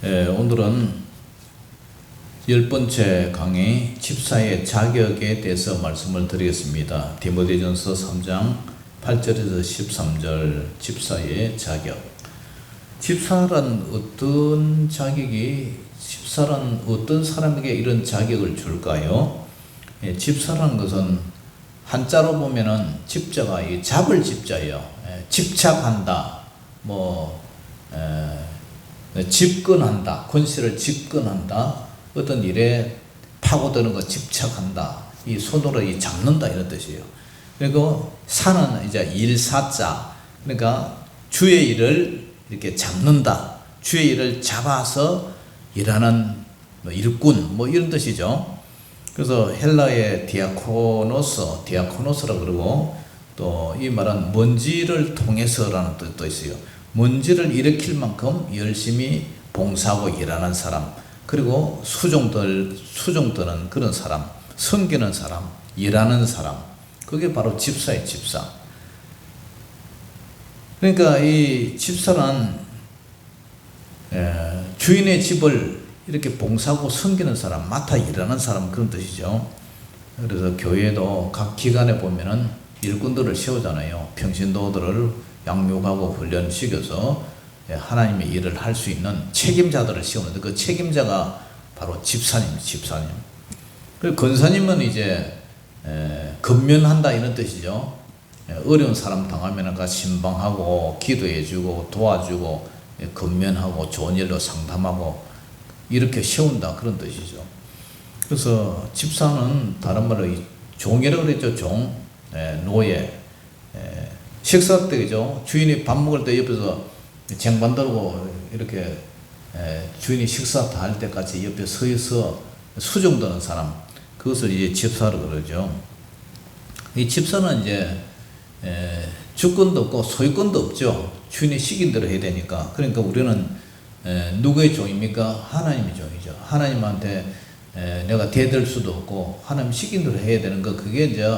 오늘은 10번째 강의 집사의 자격에 대해서 말씀을 드리겠습니다. 디모데전서 3장 8절에서 13절 집사의 자격. 집사란 어떤 자격이, 집사란 어떤 사람에게 이런 자격을 줄까요? 집사라는 것은 한자로 보면은 집자가 이 잡을 집자예요. 집착한다, 집권한다, 권세를 집권한다, 어떤 일에 파고드는 거 집착한다, 이 손으로 이 잡는다 이런 뜻이에요. 그리고 사는 이제 일사자, 그러니까 주의 일을 이렇게 잡는다, 주의 일을 잡아서 일하는 일꾼 이런 뜻이죠. 그래서 헬라의 디아코노스라 그러고, 또 이 말은 먼지를 통해서라는 뜻도 있어요. 먼지를 일으킬 만큼 열심히 봉사하고 일하는 사람, 그리고 수종드는 그런 사람, 섬기는 사람, 일하는 사람, 그게 바로 집사의 집사. 그러니까 이 집사란 주인의 집을 이렇게 봉사하고 섬기는 사람, 맡아 일하는 사람, 그런 뜻이죠. 그래서 교회도 각 기관에 보면은 일꾼들을 세우잖아요. 평신도들을 양육하고 훈련시켜서 하나님의 일을 할 수 있는 책임자들을 세우는데, 그 책임자가 바로 집사님. 그리고 권사님은 이제 건면한다 이런 뜻이죠. 어려운 사람 당하면 신방하고 기도해주고 도와주고 건면하고 좋은 일로 상담하고 이렇게 세운다 그런 뜻이죠. 그래서 집사는 다른 말로 종이라고 그랬죠. 종, 노예. 식사 때죠. 주인이 밥 먹을 때 옆에서 쟁반 들고 이렇게 주인이 식사 다 할 때까지 옆에 서 있어 수종드는 사람, 그것을 이제 집사라고 그러죠. 이 집사는 이제 주권도 없고 소유권도 없죠. 주인이 시킨 대로 해야 되니까. 그러니까 우리는 누구의 종입니까? 하나님의 종이죠. 하나님한테 내가 대들 수도 없고 하나님 시킨 대로 해야 되는 거, 그게 이제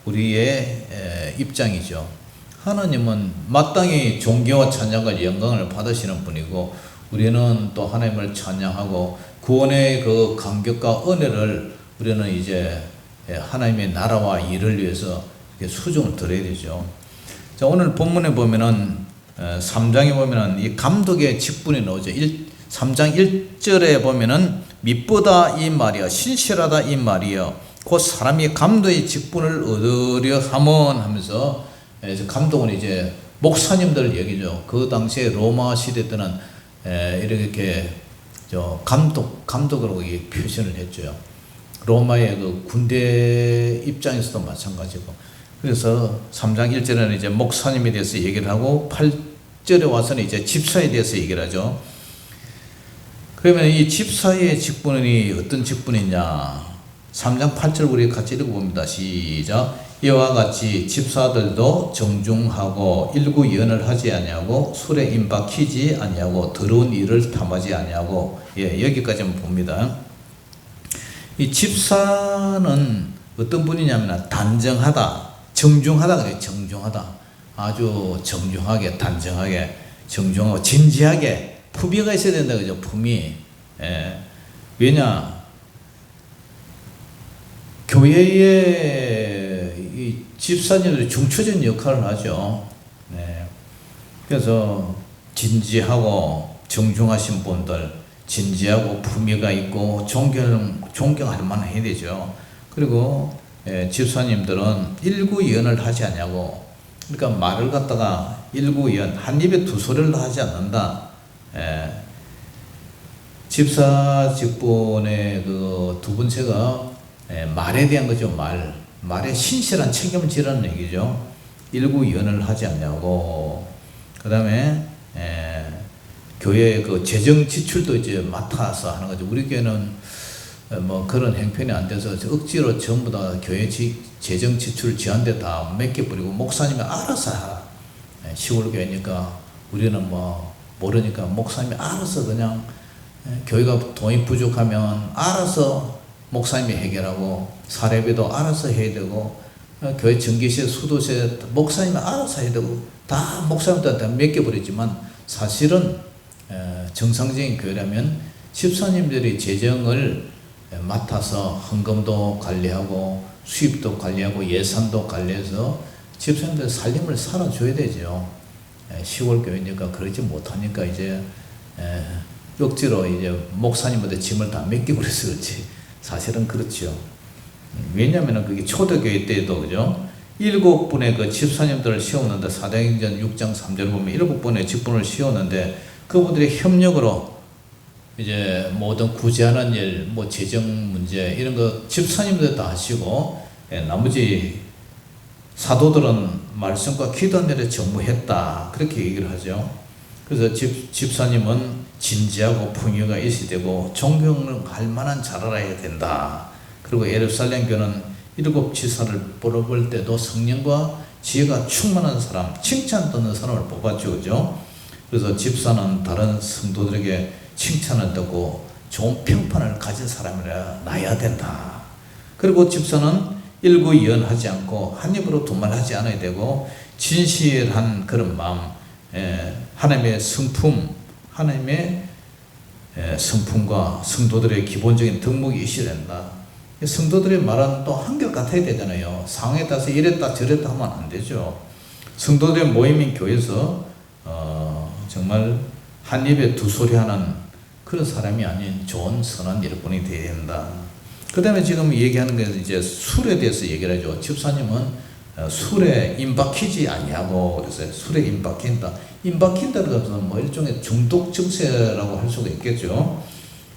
우리의 입장이죠. 하나님은 마땅히 존경과 찬양과 영광을 받으시는 분이고, 우리는 또 하나님을 찬양하고 구원의 그 감격과 은혜를 우리는 이제 하나님의 나라와 일을 위해서 수종을 드려야 되죠. 자, 오늘 본문에 보면은 3장에 보면은 이 감독의 직분이 나오죠. 3장 1절에 보면은 미쁘다 이 말이여, 신실하다 이 말이여, 곧 사람이 감독의 직분을 얻으려 함은 하면서, 감독은 이제 목사님들 얘기죠. 그 당시에 로마 시대 때는 이렇게 감독으로 표현을 했죠. 로마의 그 군대 입장에서도 마찬가지고. 그래서 3장 1절에는 이제 목사님에 대해서 얘기를 하고, 8절에 와서는 이제 집사에 대해서 얘기를 하죠. 그러면 이 집사의 직분이 어떤 직분이냐? 3장 8절 우리 같이 읽어봅니다. 시작. 이와 같이 집사들도 정중하고 일구연을 하지 아니하고 술에 임박히지 아니하고 더러운 일을 탐하지 아니하고, 여기까지만 봅니다. 이 집사는 어떤 분이냐면 단정하다, 정중하다 그래요. 정중하다, 아주 정중하게, 단정하게, 정중하고 진지하게, 품위가 있어야 된다 그죠. 품위. 왜냐, 교회의 이 집사님들이 중추적인 역할을 하죠. 그래서 진지하고 정중하신 분들, 진지하고 품위가 있고 존경할 만한 해야 되죠. 그리고 집사님들은 일구연을 하지 않냐고, 그러니까 말을 갖다가 일구연, 한 입에 두 소리를 하지 않는다. 집사 직분의 그 두 번째가 말에 대한 거죠. 말에 신실한 책임을 지라는 얘기죠. 일구연을 하지 않냐고. 그 다음에 교회의 그 재정 지출도 이제 맡아서 하는 거죠. 우리 교회는 그런 행편이 안 돼서 억지로 전부 다 교회 재정 지출 지한테 다 맡겨버리고 목사님이 알아서 하라. 시골 교회니까 우리는 모르니까 목사님이 알아서 그냥, 교회가 돈이 부족하면 알아서 목사님이 해결하고, 사례비도 알아서 해야 되고, 교회 전기세, 수도세 목사님이 알아서 해야 되고, 다 목사님들한테 맡겨버리지만, 사실은 정상적인 교회라면 집사님들이 재정을 맡아서 헌금도 관리하고 수입도 관리하고 예산도 관리해서 집사님들 살림을 살아줘야 되죠. 시골 교회니까 그러지 못하니까 이제 억지로 이제 목사님한테 짐을 다 맡기고 그래서 그렇지 사실은 그렇죠. 왜냐하면 그게 초대교회 때도 그죠? 7분의 그 집사님들을 세웠는데 사도행전 6장 3절을 보면 7분의 직분을 세웠는데 그분들의 협력으로 이제 모든 구제하는 일, 뭐 재정 문제 이런 거 집사님들 다 하시고 나머지 사도들은 말씀과 기도한 일에 전무했다 그렇게 얘기를 하죠. 그래서 집사님은 진지하고 풍요가 있어야 되고 존경할 만한 자라라 해야 된다. 그리고 예루살렘 교는 7 지사를 뽑을 때도 성령과 지혜가 충만한 사람, 칭찬 듣는 사람을 뽑았죠. 그죠? 그래서 집사는 다른 성도들에게 칭찬을 듣고 좋은 평판을 가진 사람이라 나야 된다. 그리고 집사는 일구이연하지 않고 한 입으로 두말하지 않아야 되고 진실한 그런 마음, 하나님의 성품, 하나님의 성품과 성도들의 기본적인 덕목이 있어야 된다. 성도들의 말은 또 한결같아야 되잖아요. 상황에 따라서 이랬다 저랬다 하면 안 되죠. 성도들의 모임인 교회에서 정말 한 입에 두 소리 하는 그런 사람이 아닌 좋은 선한 일꾼이 되어야 된다. 그 다음에 지금 얘기하는 게 이제 술에 대해서 얘기를 하죠. 집사님은 술에 임박히지 아니하고 그래서 술에 임박힌다. 임박힌다는 것은 뭐 일종의 중독 증세라고 할 수가 있겠죠.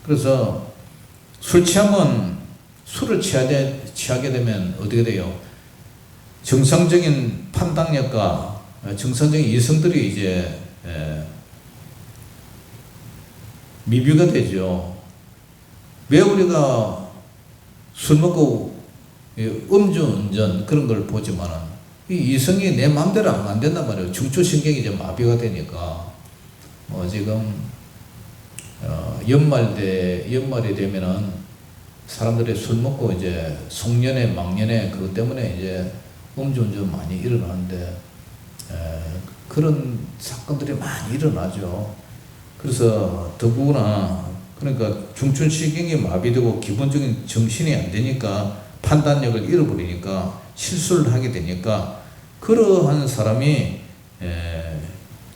그래서 술 취하면 술을 취하게 되면 어떻게 돼요? 정상적인 판단력과 정상적인 이성들이 이제 미비가 되죠. 왜 우리가 술 먹고 음주운전 그런 걸 보지만은 이 이성이 내 마음대로 안 된단 말이에요. 중추신경이 이제 마비가 되니까 지금 연말이 되면은 사람들이 술 먹고 이제 송년회 망년회 그것 때문에 이제 음주운전 많이 일어나는데 그런 사건들이 많이 일어나죠. 그래서 더구나 그러니까 중추신경이 마비되고 기본적인 정신이 안 되니까 판단력을 잃어버리니까 실수를 하게 되니까 그러한 사람이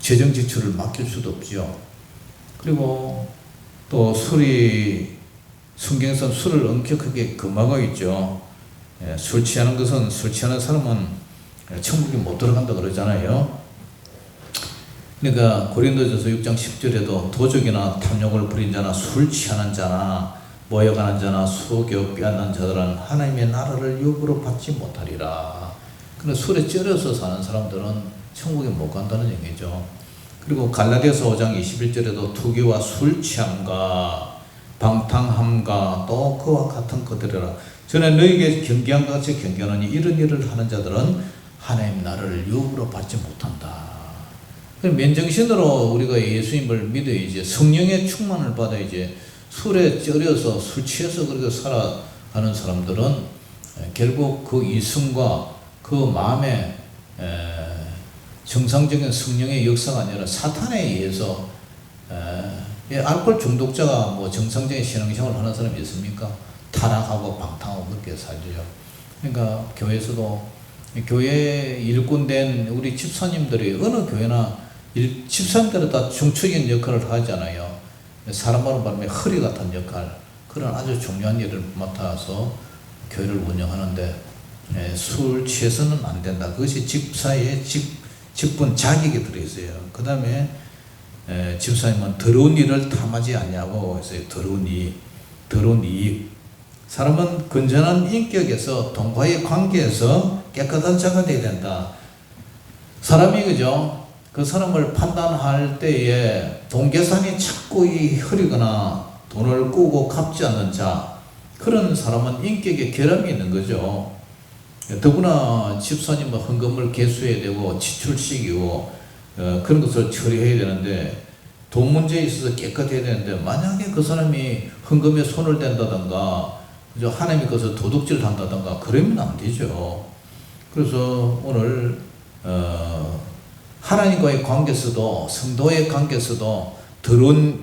재정 지출을 맡길 수도 없죠. 그리고 또 성경에서 술을 엄격하게 금하고 있죠. 술 취하는 사람은 천국에 못 들어간다 그러잖아요. 그러니까 고린도전서 6장 10절에도 도적이나 탐욕을 부린 자나 술 취하는 자나 모여가는 자나 수교 빼앗는 자들은 하나님의 나라를 유업으로 받지 못하리라. 그런데 술에 쩔어서 사는 사람들은 천국에 못 간다는 얘기죠. 그리고 갈라디아서 5장 21절에도 투기와 술 취함과 방탕함과 또 그와 같은 것들이라. 전에 너에게 경계한 것 같이 경계하느니 이런 일을 하는 자들은 하나님 나라를 유업으로 받지 못한다. 맨정신으로 우리가 예수님을 믿어야지 성령의 충만을 받아야지. 술에 쩔여서 술 취해서 그렇게 살아가는 사람들은 결국 그 이성과 그 마음의 정상적인 성령의 역사가 아니라 사탄에 의해서 알코올 중독자가 뭐 정상적인 신앙생활을 하는 사람이 있습니까? 타락하고 방탕하고 그렇게 살죠. 그러니까 교회에서도 교회 일꾼된 우리 집사님들이 어느 교회나 집사님들은 다 중추적인 역할을 하잖아요. 사람으로 말하면 허리 같은 역할, 그런 아주 중요한 일을 맡아서 교회를 운영하는데 술 취해서는 안 된다. 그것이 집사의 직분 자격이 들어있어요. 그 다음에 집사님은 더러운 일을 탐하지 않냐고 했어요. 더러운 이익. 사람은 건전한 인격에서 동과의 관계에서 깨끗한 자가 되어야 된다. 사람이 그죠? 그 사람을 판단할 때에 돈 계산이 자꾸 흐리거나 돈을 꾸고 갚지 않는 자, 그런 사람은 인격에 결함이 있는 거죠. 더구나 집사님은 헌금을 개수해야 되고 지출시키고 그런 것을 처리해야 되는데 돈 문제에 있어서 깨끗해야 되는데 만약에 그 사람이 헌금에 손을 댄다든가 하나님의 것을 도둑질 한다든가 그러면 안 되죠. 그래서 오늘 하나님과의 관계에서도 성도의 관계에서도 더러운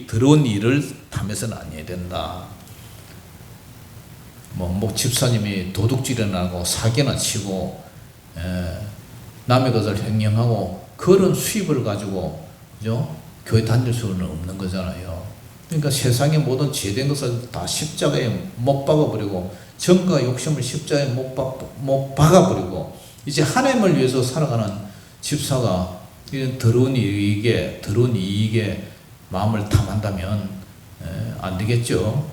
더러운 일을 탐해서는 아니어야 된다. 뭐 집사님이 도둑질을 하고 사기나 치고 남의 것을 횡령하고 그런 수입을 가지고 그죠? 교회 다닐 수는 없는 거잖아요. 그러니까 세상의 모든 죄된 것을 다 십자가에 못 박아버리고 정과 욕심을 십자가에 못 박아버리고 이제 하나님을 위해서 살아가는 집사가 이런 더러운 이익에 마음을 탐한다면 안 되겠죠.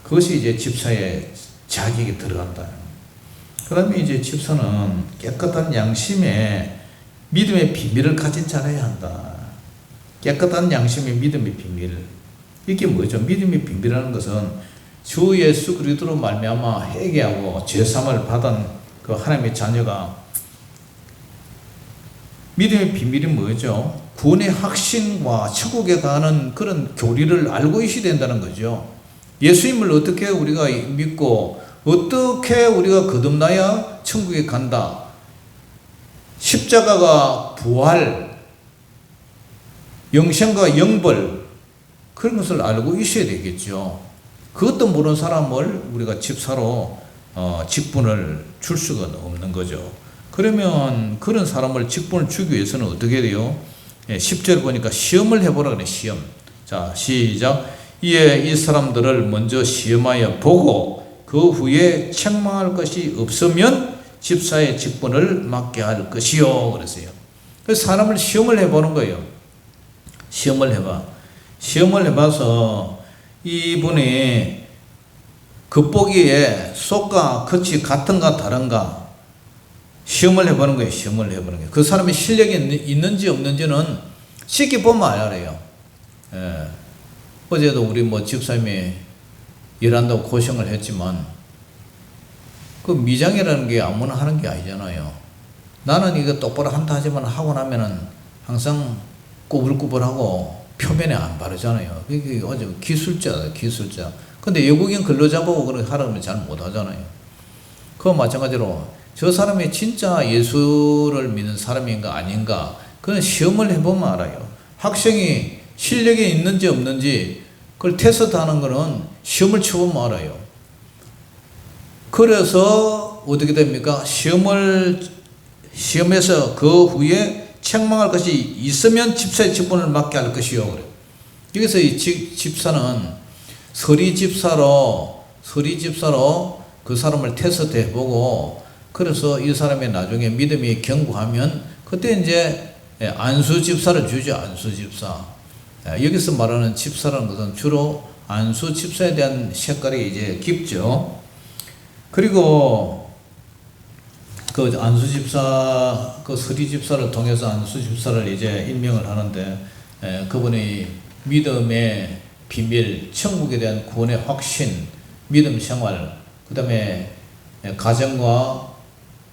그것이 이제 집사의 자격에 들어간다. 그 다음에 이제 집사는 깨끗한 양심에 믿음의 비밀을 가진 자라야 한다. 깨끗한 양심의 믿음의 비밀. 이게 뭐죠? 믿음의 비밀이라는 것은 주 예수 그리스도로 말미암아 회개하고 죄사함을 받은 그 하나님의 자녀가 믿음의 비밀이 뭐죠? 구원의 확신과 천국에 가는 그런 교리를 알고 있어야 된다는 거죠. 예수님을 어떻게 우리가 믿고 어떻게 우리가 거듭나야 천국에 간다. 십자가가 부활, 영생과 영벌 그런 것을 알고 있어야 되겠죠. 그것도 모르는 사람을 우리가 집사로 직분을 줄 수가 없는 거죠. 그러면 그런 사람을 직분을 주기 위해서는 어떻게 돼요? 10절 보니까 시험을 해보라 그래. 시험. 자, 시작. 이에 이 사람들을 먼저 시험하여 보고 그 후에 책망할 것이 없으면 집사의 직분을 맡게 할 것이요. 그랬어요. 그래서 사람을 시험을 해보는 거예요. 시험을 해봐. 시험을 해봐서 이분이 겉보기에 속과 겉이 같은가 다른가 시험을 해보는 거예요. 시험을 해보는 거예요. 그 사람이 실력이 있는지 없는지는 쉽게 보면 알아요. 어제도 우리 집사님이 일한다고 고생을 했지만 그 미장이라는 게 아무나 하는 게 아니잖아요. 나는 이거 똑바로 한다 하지만 하고 나면은 항상 꾸불꾸불하고 표면에 안 바르잖아요. 그게 어제 기술자. 근데 외국인 근로자보고 그렇게 하라면 잘 못하잖아요. 그거 마찬가지로 저 사람이 진짜 예수를 믿는 사람인가 아닌가 그건 시험을 해보면 알아요. 학생이 실력이 있는지 없는지 그걸 테스트하는 거는 시험을 쳐보면 알아요. 그래서 어떻게 됩니까? 시험에서 그 후에 책망할 것이 있으면 집사의 직분을 맡게 할 것이요. 그래. 여기서 이 집사는 서리 집사로 그 사람을 테스트 해보고 그래서 이 사람이 나중에 믿음이 견고하면 그때 이제 안수 집사를 주죠. 안수 집사. 여기서 말하는 집사라는 것은 주로 안수 집사에 대한 색깔이 이제 깊죠. 그리고 그 안수 집사, 그 서리 집사를 통해서 안수 집사를 이제 임명을 하는데 그분이 믿음의 비밀, 천국에 대한 구원의 확신, 믿음 생활, 그 다음에 가정과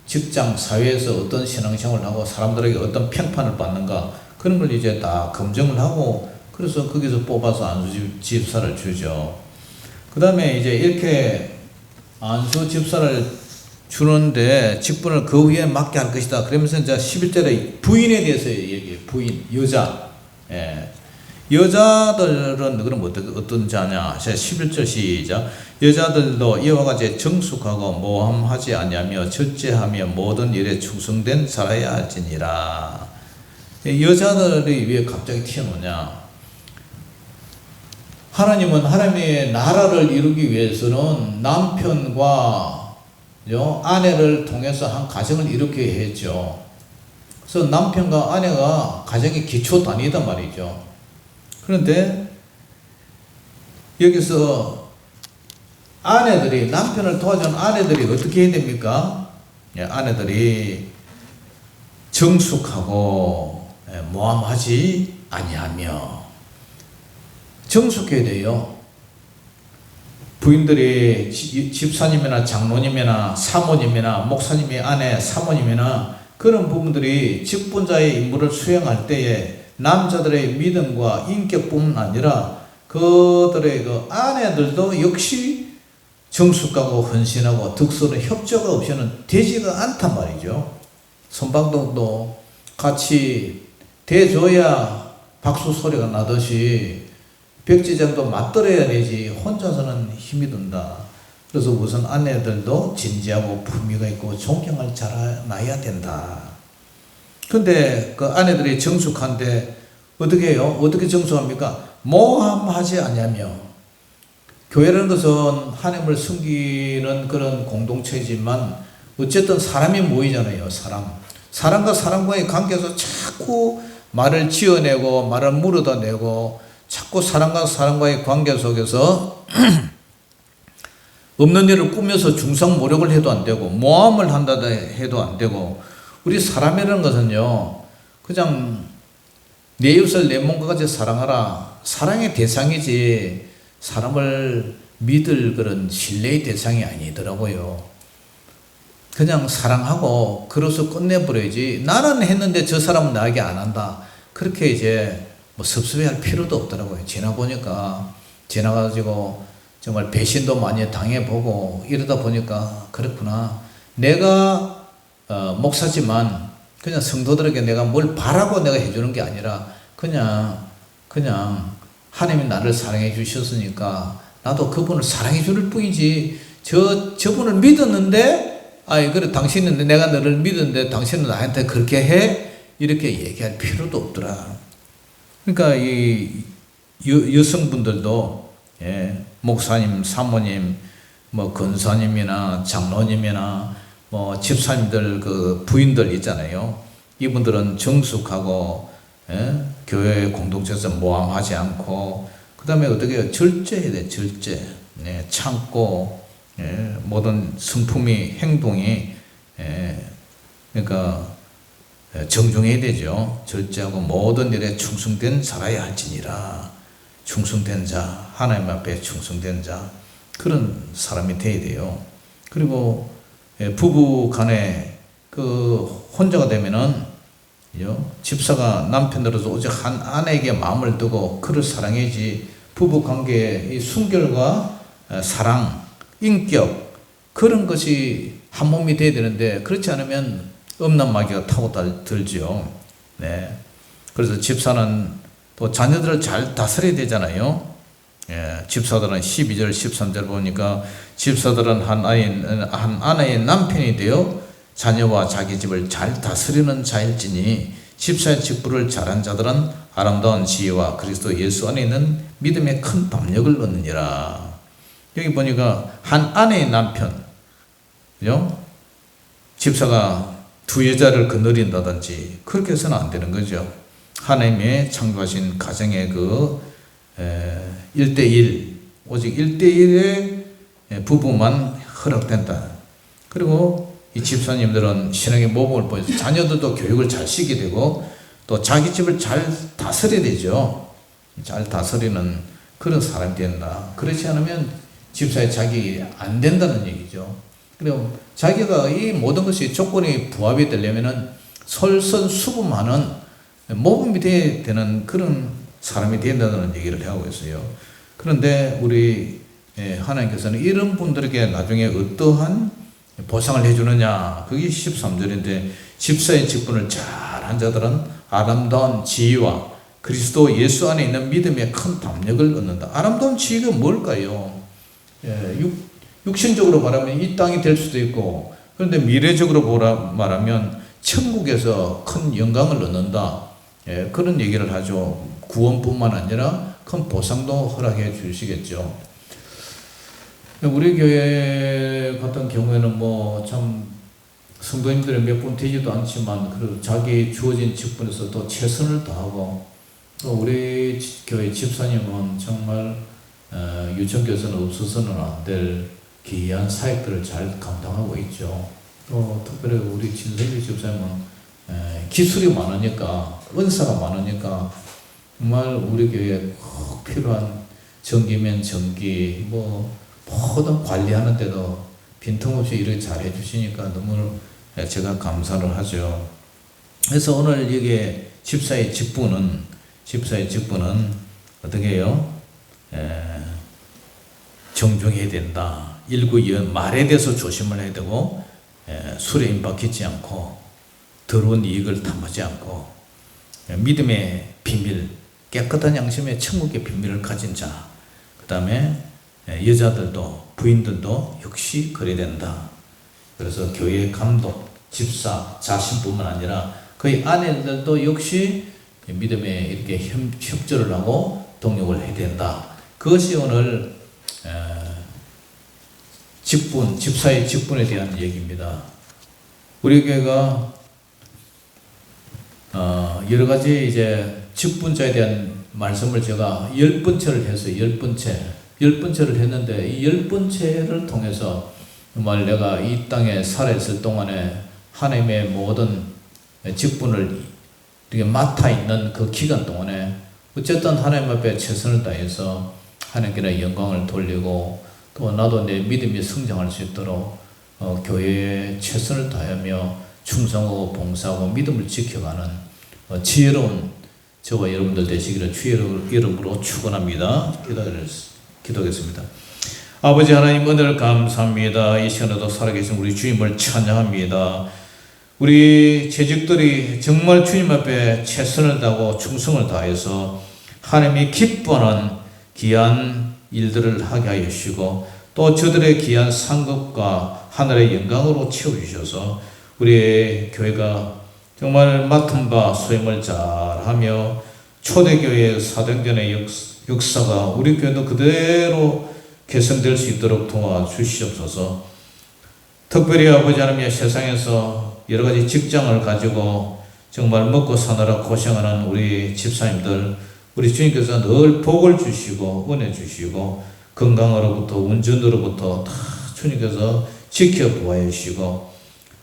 직장, 사회에서 어떤 신앙생활을 하고 사람들에게 어떤 평판을 받는가 그런 걸 이제 다 검증을 하고 그래서 거기서 뽑아서 안수 집사를 주죠. 그 다음에 이제 이렇게 안수 집사를 주는데 직분을 그 후에 맡게 할 것이다. 그러면서 이제 11절에 부인에 대해서 얘기해요. 부인, 여자. 여자들은 그럼 어떤 자냐? 11절 시작. 여자들도 이와 같이 정숙하고 모함하지 아니하며 절제하며 모든 일에 충성된 살아야 할지니라. 여자들이 왜 갑자기 튀어나오냐? 하나님은 하나님의 나라를 이루기 위해서는 남편과 아내를 통해서 한 가정을 이루게 했죠. 그래서 남편과 아내가 가정의 기초 단위단 말이죠. 그런데 여기서 아내들이 남편을 도와준 아내들이 어떻게 해야 됩니까? 아내들이 정숙하고 모함하지 아니하며 정숙해야 돼요. 부인들이 집사님이나 장로님이나 사모님이나 목사님의 아내 사모님이나 그런 부분들이 직분자의 임무를 수행할 때에 남자들의 믿음과 인격뿐만 아니라 그들의 그 아내들도 역시 정숙하고 헌신하고 득서는 협조가 없이는 되지가 않단 말이죠. 선방동도 같이 대줘야 박수 소리가 나듯이 백지장도 맞들어야 되지 혼자서는 힘이 든다. 그래서 우선 아내들도 진지하고 품위가 있고 존경을 잘해놔야 된다. 근데 그 아내들이 정숙한데 어떻게 해요? 어떻게 정숙합니까? 모함하지 않냐며. 교회라는 것은 하나님을 섬기는 그런 공동체지만 어쨌든 사람이 모이잖아요. 사람과 사람과의 관계에서 자꾸 말을 지어내고 말을 물어다 내고 자꾸 사람과 사람과의 관계 속에서 없는 일을 꾸며서 중상모략을 해도 안 되고 모함을 한다 해도 안 되고, 우리 사람이라는 것은요 그냥 내 이웃을 내 몸과 같이 사랑하라, 사랑의 대상이지 사람을 믿을 그런 신뢰의 대상이 아니더라고요. 그냥 사랑하고 그래서 끝내버려야지, 나는 했는데 저 사람은 나에게 안 한다, 그렇게 이제 뭐 섭섭해할 필요도 없더라고요. 지나가지고 정말 배신도 많이 당해보고 이러다 보니까 그렇구나, 내가 목사지만 그냥 성도들에게 내가 뭘 바라고 내가 해주는 게 아니라 그냥 하나님이 나를 사랑해 주셨으니까 나도 그분을 사랑해 줄 뿐이지, 저분을 믿었는데 그래 당신은 내가 너를 믿었는데 당신은 나한테 그렇게 해? 이렇게 얘기할 필요도 없더라. 그러니까 이 여성분들도 목사님, 사모님, 뭐 권사님이나 장로님이나 뭐 집사님들 그 부인들 있잖아요. 이분들은 정숙하고 교회 공동체에서 모함하지 않고, 그 다음에 어떻게 해요? 절제해야 돼. 절제. 참고 모든 성품이 행동이 그러니까 정중해야 되죠. 절제하고 모든 일에 충성된 자라야 할지니라. 충성된 자, 하나님 앞에 충성된 자, 그런 사람이 돼야 돼요. 그리고 부부 간에 그 혼자가 되면은 집사가 남편으로서 오직 한 아내에게 마음을 두고 그를 사랑해야지, 부부 관계의 이 순결과 사랑, 인격, 그런 것이 한 몸이 돼야 되는데 그렇지 않으면 음란마귀가 타고 들죠. 그래서 집사는 또 자녀들을 잘 다스려야 되잖아요. 집사들은 12절, 13절 보니까 집사들은 한 아내의 남편이 되어 자녀와 자기 집을 잘 다스리는 자일지니 집사의 직분을 잘한 자들은 아름다운 지혜와 그리스도 예수 안에 있는 믿음의 큰 담력을 얻느니라. 여기 보니까 한 아내의 남편, 그죠? 집사가 두 여자를 거느린다든지 그렇게 해서는 안 되는 거죠. 하나님의 창조하신 가정의 그 1대1, 오직 1대1의 부부만 허락된다. 그리고 이 집사님들은 신앙의 모범을 보여서 자녀들도 교육을 잘 시키게 되고 또 자기 집을 잘 다스려야 되죠. 잘 다스리는 그런 사람이 된다. 그렇지 않으면 집사의 자격이 안 된다는 얘기죠. 그리고 자기가 이 모든 것이 조건이 부합이 되려면은 솔선수범하는 모범이 돼야 되는 그런 사람이 된다는 얘기를 하고 있어요. 그런데 우리 하나님께서는 이런 분들에게 나중에 어떠한 보상을 해주느냐, 그게 13절인데 집사의 직분을 잘한 자들은 아름다운 지혜와 그리스도 예수 안에 있는 믿음의 큰 담력을 얻는다. 아름다운 지혜가 뭘까요? 육신적으로 말하면 이 땅이 될 수도 있고, 그런데 미래적으로 말하면 천국에서 큰 영광을 얻는다. 그런 얘기를 하죠. 구원뿐만 아니라 큰 보상도 허락해 주시겠죠. 우리 교회 같은 경우에는 뭐 참 성도님들이 몇 분 되지도 않지만 그래도 자기 주어진 직분에서 또 최선을 다하고, 또 우리 교회 집사님은 정말 유천교에서는 없어서는 안 될 귀한 사역들을 잘 감당하고 있죠. 또 특별히 우리 진석이 집사님은 기술이 많으니까, 은사가 많으니까 정말 우리 교회에 꼭 필요한 전기면 전기, 뭐 모든 관리하는 데도 빈틈없이 일을 잘 해주시니까 너무 제가 감사를 하죠. 그래서 오늘 이게 집사의 직분은 어떻게 해요? 정중해야 된다. 일구이연 말에 대해서 조심을 해야 되고, 술에 임박하지 않고 더러운 이익을 탐하지 않고, 믿음의 비밀, 깨끗한 양심의 천국의 비밀을 가진 자, 그 다음에 여자들도 부인들도 역시 그래야 된다. 그래서 교회 감독, 집사, 자신뿐만 아니라 그의 아내들도 역시 믿음에 이렇게 협조를 하고 동력을 해야 된다. 그것이 오늘 직분, 집사의 직분에 대한 얘기입니다. 우리 교회가 여러 가지 이제 직분자에 대한 말씀을 제가 10번째를 했어요. 10번째를 했는데 이 10번째를 통해서 정말 내가 이 땅에 살아있을 동안에 하나님의 모든 직분을 이렇게 맡아 있는 그 기간 동안에 어쨌든 하나님 앞에 최선을 다해서 하나님께 영광을 돌리고 또 나도 내 믿음이 성장할 수 있도록 교회에 최선을 다하며 충성하고 봉사하고 믿음을 지켜가는 지혜로운 저와 여러분들 되시기를 주의 이름으로 축원합니다. 기도하겠습니다. 아버지 하나님 은혜를 감사합니다. 이 시간에도 살아계신 우리 주님을 찬양합니다. 우리 재직들이 정말 주님 앞에 최선을 다하고 충성을 다해서 하나님이 기뻐하는 귀한 일들을 하게 하여 주시고 또 저들의 귀한 상급과 하늘의 영광으로 채워주셔서 우리의 교회가 정말 맡은 바 수행을 잘하며 초대교회 사도행전의 역사가 우리 교회도 그대로 개선될 수 있도록 도와주시옵소서. 특별히 아버지 하나님 세상에서 여러 가지 직장을 가지고 정말 먹고 사느라 고생하는 우리 집사님들, 우리 주님께서 늘 복을 주시고 은혜 주시고 건강으로부터 운전으로부터 다 주님께서 지켜보아 주시고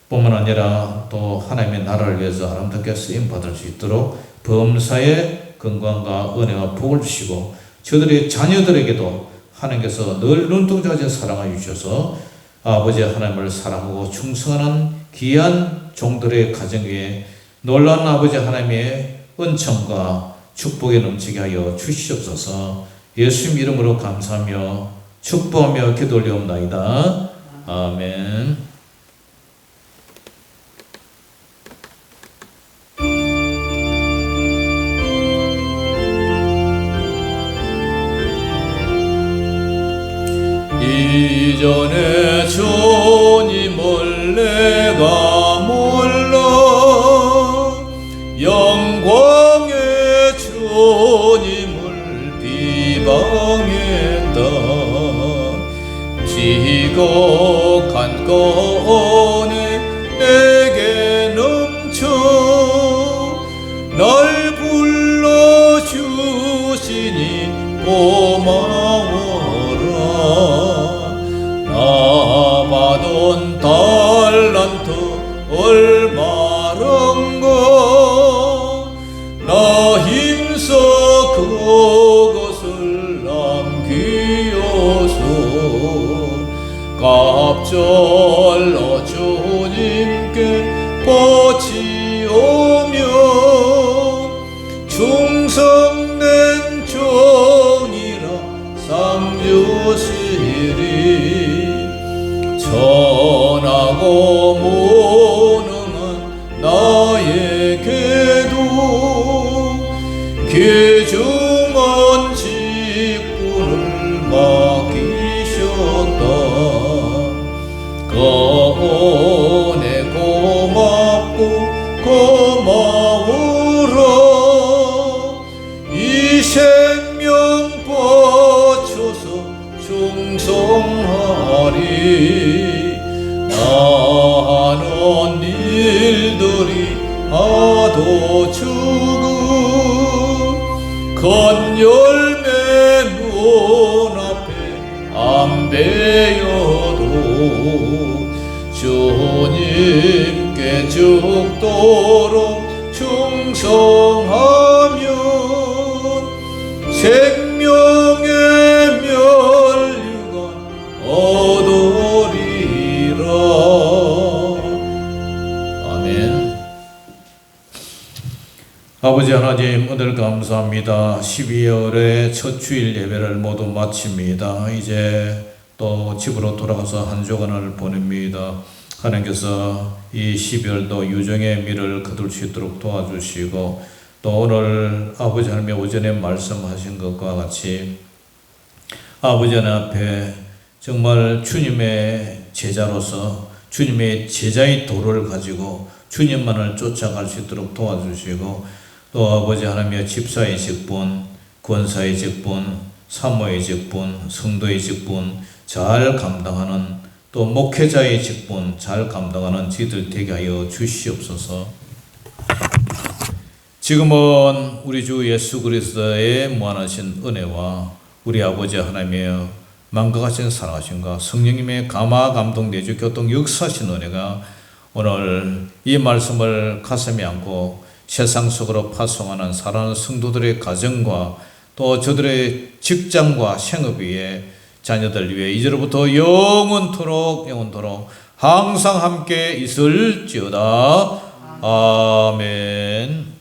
뿐만 아니라 또 하나님의 나라를 위해서 아름답게 쓰임 받을 수 있도록 범사의 건강과 은혜와 복을 주시고 저들의 자녀들에게도 하나님께서 늘 눈동자같이 사랑해 주셔서 아버지 하나님을 사랑하고 충성하는 귀한 종들의 가정 위에 놀라운 아버지 하나님의 은총과 축복에 넘치게 하여 주시옵소서. 예수님 이름으로 감사하며 축복하며 기도 올리옵나이다. 아멘. 이전에 주님을 내가 몰라 영광의 주님을 비방했다. 지곡한 건에 내게 넘쳐 날 불러주시니 고마워라. 나 받은 달란트 얼마란가 나 힘써 그것을 남기어서 갑절로 주님께 바치오며 충성된 종이라 상 주시리. 전하고 무능한 나에게도 귀중한 직분을 맡기셨다. 은혜 고맙고 고마워라. 이 생명 바쳐서 충성하리. 나는 일들이 하도 주고 건열매 눈앞에 안 배여도 주님께 죽도록 충성하면 생명의 면류관 얻으리라. 아멘. 아버지 하나님 은혜를 감사합니다. 12월의 첫 주일 예배를 모두 마칩니다. 이제 또 집으로 돌아가서 한 주간을 보냅니다. 하나님께서 이 12월도 유정의 미를 거둘 수 있도록 도와주시고 또 오늘 아버지 하나님의 오전에 말씀하신 것과 같이 아버지 하나님 앞에 정말 주님의 제자로서 주님의 제자의 도를 가지고 주님만을 쫓아갈 수 있도록 도와주시고 또 아버지 하나님의 집사의 직분, 권사의 직분, 사모의 직분, 성도의 직분 잘 감당하는 또 목회자의 직분 잘 감당하는 저희들 되게 하여 주시옵소서. 지금은 우리 주 예수 그리스도의 무한하신 은혜와 우리 아버지 하나님의 만각하신 사랑하심과 성령님의 감화 감동 내주 교통 역사하신 은혜가 오늘 이 말씀을 가슴에 안고 세상 속으로 파송하는 사랑하는 성도들의 가정과 또 저들의 직장과 생업 위에 자녀들 위해 이제로부터 영원토록 항상 함께 있을지어다. 아멘.